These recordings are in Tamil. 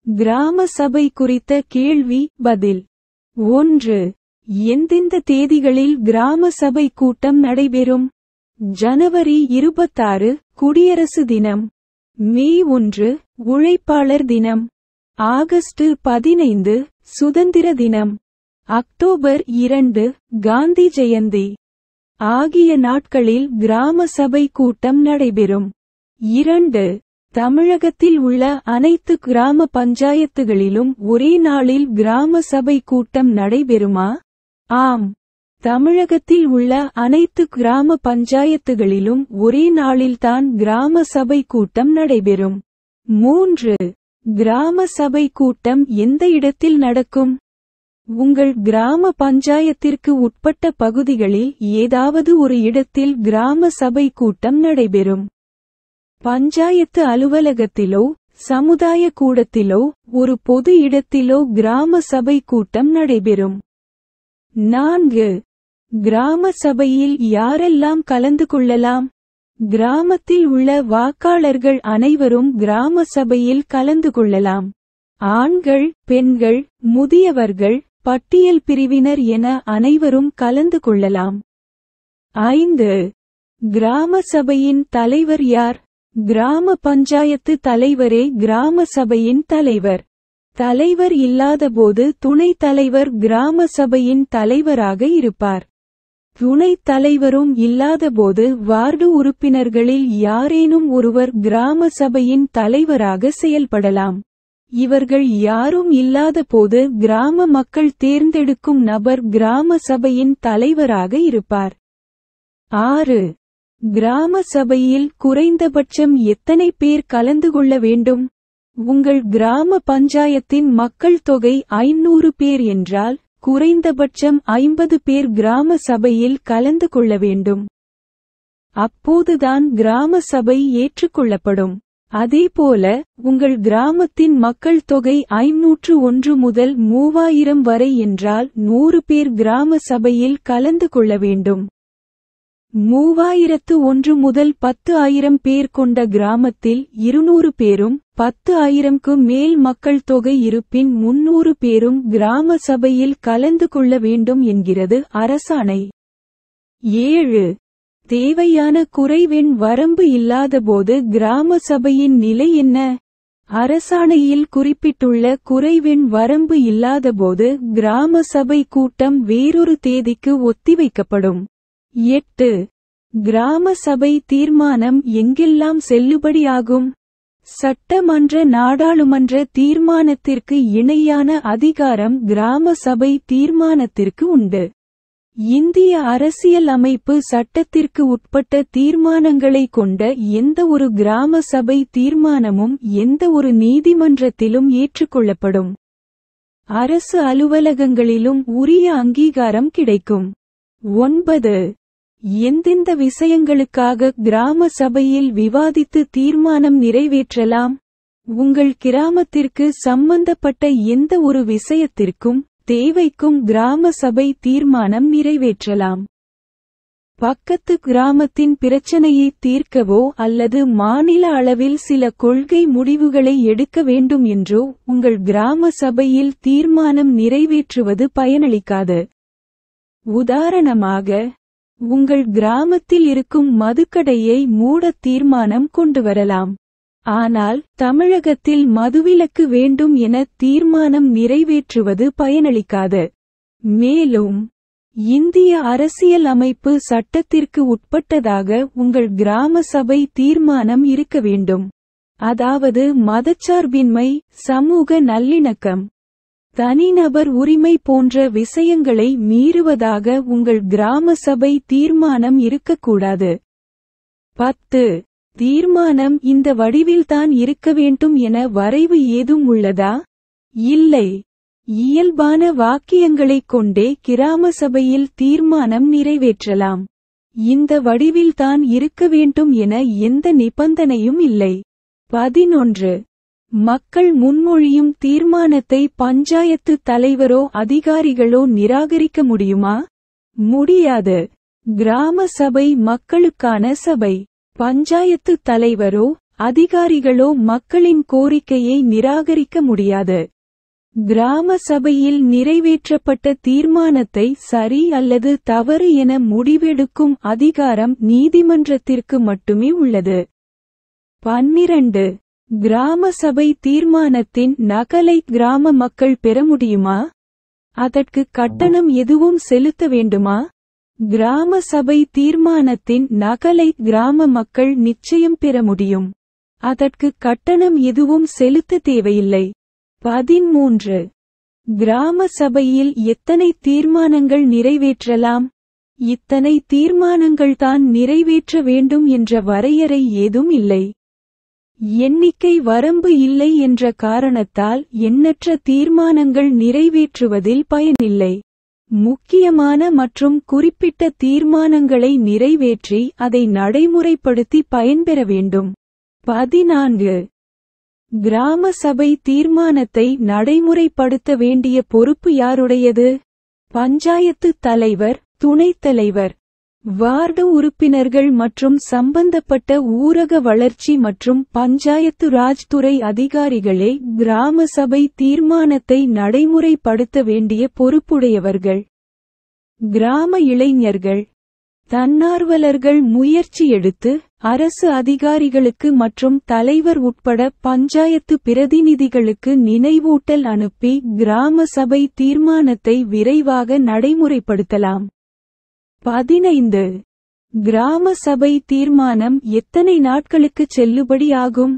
கிராம சபை குறித்த கேள்வி பதில். 1. எந்தெந்த தேதிகளில் கிராம சபை கூட்டம் நடைபெறும்? ஜனவரி 26 குடியரசு தினம், மே 1 உழைப்பாளர் தினம், ஆகஸ்ட் 15 சுதந்திர தினம், அக்டோபர் 2 காந்தி ஜெயந்தி ஆகிய நாட்களில் கிராம சபை கூட்டம் நடைபெறும். 2. தமிழகத்தில் உள்ள அனைத்து கிராம பஞ்சாயத்துகளிலும் ஒரே நாளில் கிராம சபை கூட்டம் நடைபெறுமா? ஆம். தமிழகத்தில் உள்ள அனைத்து கிராம பஞ்சாயத்துகளிலும் ஒரே நாளில்தான் கிராம சபை கூட்டம் நடைபெறும். 3. கிராம சபை கூட்டம் எந்த இடத்தில் நடக்கும்? உங்கள் கிராம பஞ்சாயத்திற்கு உட்பட்ட பகுதிகளில் ஏதாவது ஒரு இடத்தில் கிராம சபை கூட்டம் நடைபெறும். பஞ்சாயத்து அலுவலகத்திலோ சமுதாய கூடத்திலோ ஒரு பொது இடத்திலோ கிராம சபை கூட்டம் நடைபெறும். 4. கிராம சபையில் யாரெல்லாம் கலந்து கொள்ளலாம்? கிராமத்தில் உள்ள வாக்காளர்கள் அனைவரும் கிராம சபையில் கலந்து கொள்ளலாம். ஆண்கள், பெண்கள், முதியவர்கள், பட்டியல் பிரிவினர் என அனைவரும் கலந்து கொள்ளலாம். 5. கிராம சபையின் தலைவர் யார்? கிராம பஞ்சாயத்து தலைவரே கிராம சபையின் தலைவர். தலைவர் இல்லாதபோது துணைத் தலைவர் கிராம சபையின் தலைவராக இருப்பார். துணைத் தலைவரும் இல்லாதபோது வார்டு உறுப்பினர்களில் யாரேனும் ஒருவர் கிராம சபையின் தலைவராக செயல்படலாம். இவர்கள் யாரும் இல்லாதபோது கிராம மக்கள் தேர்ந்தெடுக்கும் நபர் கிராம சபையின் தலைவராக இருப்பார். 6. கிராம சபையில் குறைந்தபட்சம் எத்தனை பேர் கலந்து கொள்ள வேண்டும்? உங்கள் கிராம பஞ்சாயத்தின் மக்கள் தொகை 500 பேர் என்றால் குறைந்தபட்சம் 50 பேர் கிராம சபையில் கலந்து கொள்ள வேண்டும். அப்போதுதான் கிராம சபை ஏற்றுக்கொள்ளப்படும். அதேபோல உங்கள் கிராமத்தின் மக்கள் தொகை 501 முதல் 3000 வரை என்றால் 100 பேர் கிராம சபையில் கலந்து கொள்ள வேண்டும். 3001 முதல் 10,000 பேர் கொண்ட கிராமத்தில் 200 பேரும் 10,000க்கு மேல் மக்கள் தொகை இருப்பின் 300 பேரும் கிராம சபையில் கலந்து கொள்ள வேண்டும் என்கிறது அரசாணை. 7. தேவையான குறைவெண் வரம்பு இல்லாதபோது கிராம சபையின் நிலை என்ன? அரசாணையில் குறிப்பிட்டுள்ள குறைவெண் வரம்பு இல்லாதபோது கிராம சபை கூட்டம் வேறொரு தேதிக்கு ஒத்திவைக்கப்படும். 8. கிராம சபை தீர்மானம் எங்கெல்லாம் செல்லுபடியாகும்? சட்டமன்ற நாடாளுமன்ற தீர்மானத்திற்கு இணையான அதிகாரம் கிராம சபை தீர்மானத்திற்கு உண்டு. இந்திய அரசியல் அமைப்பு சட்டத்திற்கு உட்பட்ட தீர்மானங்களை கொண்ட எந்த ஒரு கிராம சபை தீர்மானமும் எந்த ஒரு நீதிமன்றத்திலும் ஏற்றுக்கொள்ளப்படும். அரசு அலுவலகங்களிலும் உரிய அங்கீகாரம் கிடைக்கும். 9. எந்தெந்த விஷயங்களுக்காக கிராம சபையில் விவாதித்து தீர்மானம் நிறைவேற்றலாம்? உங்கள் கிராமத்திற்கு சம்பந்தப்பட்ட எந்த ஒரு விஷயத்திற்கும் தேவைக்கும் கிராம சபை தீர்மானம் நிறைவேற்றலாம். பக்கத்து கிராமத்தின் பிரச்சனையை தீர்க்கவோ அல்லது மாநில அளவில் சில கொள்கை முடிவுகளை எடுக்க வேண்டும் என்றோ உங்கள் கிராம சபையில் தீர்மானம் நிறைவேற்றுவது பயனளிக்காது. உதாரணமாக, உங்கள் கிராமத்தில் இருக்கும் மதுக்கடையை மூட தீர்மானம் கொண்டுவரலாம். ஆனால் தமிழகத்தில் மதுவிலக்கு வேண்டும் என தீர்மானம் நிறைவேற்றுவது பயனளிக்காது. மேலும் இந்திய அரசியல் அமைப்பு சட்டத்திற்கு உட்பட்டதாக உங்கள் கிராம சபை தீர்மானம் இருக்க வேண்டும். அதாவது மதச்சார்பின்மை, சமூக நல்லிணக்கம், தனிநபர் உரிமை போன்ற விஷயங்களை மீறுவதாக உங்கள் கிராம சபை தீர்மானம் இருக்கக்கூடாது. 10. தீர்மானம் இந்த வடிவில்தான் இருக்க வேண்டும் என வரைவு ஏதும் உள்ளதா? இல்லை. இயல்பான வாக்கியங்களைக் கொண்டே கிராம சபையில் தீர்மானம் நிறைவேற்றலாம். இந்த வடிவில்தான் இருக்க வேண்டும் என எந்த நிபந்தனையும் இல்லை. 11. மக்கள் முன்மொழியும் தீர்மானத்தை பஞ்சாயத்து தலைவரோ அதிகாரிகளோ நிராகரிக்க முடியுமா? முடியாது. கிராம சபை மக்களுக்கான சபை. பஞ்சாயத்து தலைவரோ அதிகாரிகளோ மக்களின் கோரிக்கையை நிராகரிக்க முடியாது. கிராம சபையில் நிறைவேற்றப்பட்ட தீர்மானத்தை சரி அல்லது தவறு என முடிவெடுக்கும் அதிகாரம் நீதிமன்றத்திற்கு மட்டுமே உள்ளது. 12. கிராம சபை தீர்மானத்தின் நகலை கிராம மக்கள் பெற முடியுமா? அதற்கு கட்டணம் எதுவும் செலுத்த வேண்டுமா? கிராம சபை தீர்மானத்தின் நகலை கிராம மக்கள் நிச்சயம் பெற முடியும். அதற்கு கட்டணம் எதுவும் செலுத்த தேவையில்லை. 13. கிராம சபையில் எத்தனை தீர்மானங்கள் நிறைவேற்றலாம்? இத்தனை தீர்மானங்கள்தான் நிறைவேற்ற வேண்டும் என்ற வரையறை ஏதும் இல்லை. எண்ணிக்கை வரம்பு இல்லை என்ற காரணத்தால் எண்ணற்ற தீர்மானங்கள் நிறைவேற்றுவதில் பயனில்லை. முக்கியமான மற்றும் குறிப்பிட்ட தீர்மானங்களை நிறைவேற்றி அதை நடைமுறைப்படுத்தி பயன்பெற வேண்டும். 14. கிராம சபை தீர்மானத்தை நடைமுறைப்படுத்த வேண்டிய பொறுப்பு யாருடையது? பஞ்சாயத்து தலைவர், துணைத் தலைவர், வார்டு உறுப்பினர்கள் மற்றும் சம்பந்தப்பட்ட ஊரக வளர்ச்சி மற்றும் பஞ்சாயத்து ராஜ் துறை அதிகாரிகளே கிராம சபை தீர்மானத்தை நடைமுறைப்படுத்த வேண்டிய பொறுப்புடையவர்கள். கிராம இளைஞர்கள், தன்னார்வலர்கள் முயற்சி எடுத்து அரசு அதிகாரிகளுக்கு மற்றும் தலைவர் உட்பட பஞ்சாயத்து பிரதிநிதிகளுக்கு நினைவூட்டல் அனுப்பி கிராம சபை தீர்மானத்தை விரைவாக நடைமுறைப்படுத்தலாம். 15. கிராம சபை தீர்மானம் எத்தனை நாட்களுக்கு செல்லுபடி ஆகும்?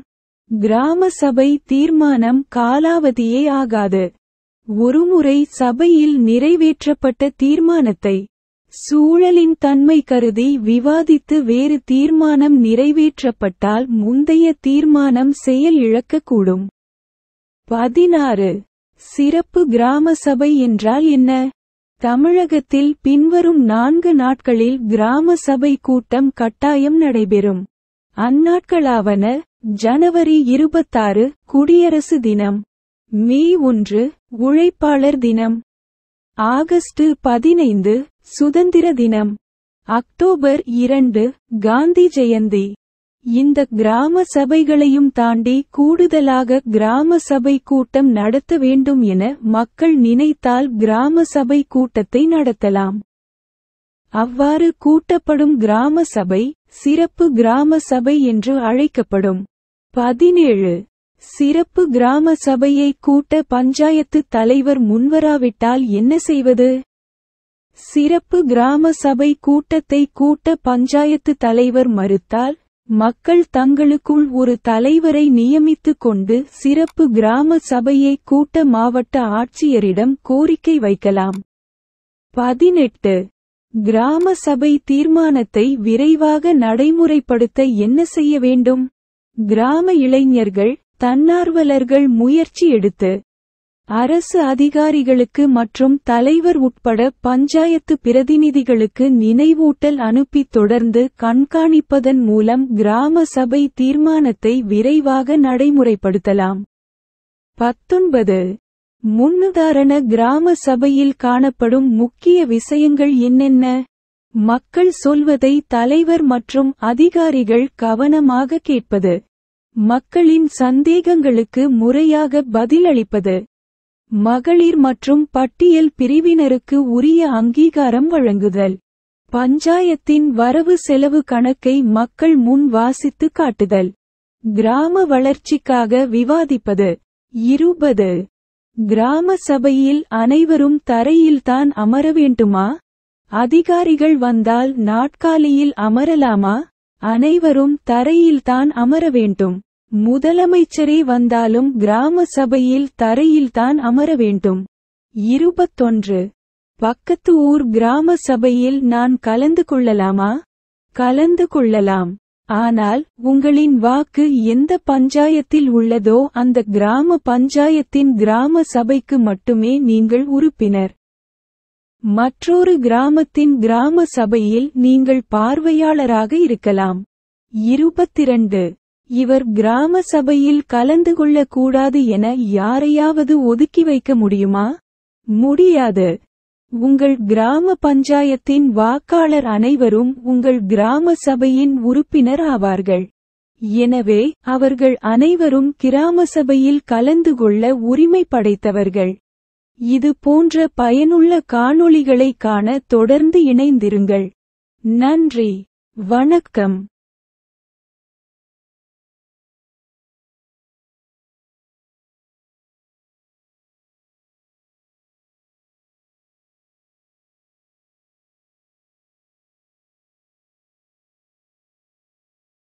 கிராம சபை தீர்மானம் காலாவதியே ஆகாது. ஒருமுறை சபையில் நிறைவேற்றப்பட்ட தீர்மானத்தை சூழலின் தன்மை கருதி விவாதித்து வேறு தீர்மானம் நிறைவேற்றப்பட்டால் முந்தைய தீர்மானம் செயல் இழக்கக்கூடும். 16. சிறப்பு கிராம சபை என்றால் என்ன? தமிழகத்தில் பின்வரும் 4 நாட்களில் கிராம சபை கூட்டம் கட்டாயம் நடைபெறும். அந்நாட்களாவன: ஜனவரி 26 குடியரசு தினம், மே 1 உழைப்பாளர் தினம், ஆகஸ்ட் 15 சுதந்திர தினம், அக்டோபர் 2 காந்தி ஜெயந்தி. இந்த கிராம சபைகளையும் தாண்டி கூடுதலாக கிராம சபை கூட்டம் நடத்த வேண்டும் என மக்கள் நினைத்தால் கிராம சபை கூட்டத்தை நடத்தலாம். அவ்வாறு கூட்டப்படும் கிராம சபை சிறப்பு கிராம சபை என்று அழைக்கப்படும். 17. சிறப்பு கிராம சபையை கூட்ட பஞ்சாயத்து தலைவர் முன்வராவிட்டால் என்ன செய்வது? சிறப்பு கிராம சபை கூட்டத்தை கூட்ட பஞ்சாயத்து தலைவர் மறுத்தால் மக்கள் தங்களுக்குள் ஒரு தலைவரை நியமித்துக் கொண்டு சிறப்பு கிராம சபையை கூட்ட மாவட்ட ஆட்சியரிடம் கோரிக்கை வைக்கலாம். 18. கிராம சபை தீர்மானத்தை விரைவாக நடைமுறைப்படுத்த என்ன செய்ய வேண்டும்? கிராம இளைஞர்கள், தன்னார்வலர்கள் முயற்சி எடுத்து அரசு அதிகாரிகளுக்கு மற்றும் தலைவர் உட்பட பஞ்சாயத்து பிரதிநிதிகளுக்கு நினைவூட்டல் அனுப்பி தொடர்ந்து கண்காணிப்பதன் மூலம் கிராம சபை தீர்மானத்தை விரைவாக நடைமுறைப்படுத்தலாம். 19. முன்னுதாரண கிராம சபையில் காணப்படும் முக்கிய விஷயங்கள் என்னென்ன? மக்கள் சொல்வதை தலைவர் மற்றும் அதிகாரிகள் கவனமாக கேட்பது, மக்களின் சந்தேகங்களுக்கு முறையாக பதிலளிப்பது, மகளிர் மற்றும் பட்டியல் பிரிவினருக்கு உரிய அங்கீகாரம் வழங்குதல், பஞ்சாயத்தின் வரவு செலவு கணக்கை மக்கள் முன் வாசித்து காட்டுதல், கிராம வளர்ச்சிக்காக விவாதிப்பது. 20. கிராம சபையில் அனைவரும் தரையில்தான் அமர வேண்டுமா? அதிகாரிகள் வந்தால் நாற்காலியில் அமரலாமா? அனைவரும் தரையில்தான் அமர வேண்டும். முதலமைச்சரே வந்தாலும் கிராம சபையில் தரையில்தான் அமர வேண்டும். 21. பக்கத்து ஊர் கிராம சபையில் நான் கலந்து கொள்ளலாமா? கலந்து கொள்ளலாம். ஆனால் உங்களின் வாக்கு எந்த பஞ்சாயத்தில் உள்ளதோ அந்த கிராம பஞ்சாயத்தின் கிராம சபைக்கு மட்டுமே நீங்கள் உறுப்பினர். மற்றொரு கிராமத்தின் கிராம சபையில் நீங்கள் பார்வையாளராக இருக்கலாம். 22. இவர் கிராம சபையில் கலந்து கொள்ளக்கூடாது என யாரையாவது ஒதுக்கி வைக்க முடியுமா? முடியாது. உங்கள் கிராம பஞ்சாயத்தின் வாக்காளர் அனைவரும் உங்கள் கிராம சபையின் உறுப்பினர் ஆவார்கள். எனவே அவர்கள் அனைவரும் கிராம சபையில் கலந்து கொள்ள உரிமை படைத்தவர்கள். இது போன்ற பயனுள்ள காணொளிகளை காண தொடர்ந்து இணைந்திருங்கள். நன்றி. வணக்கம்.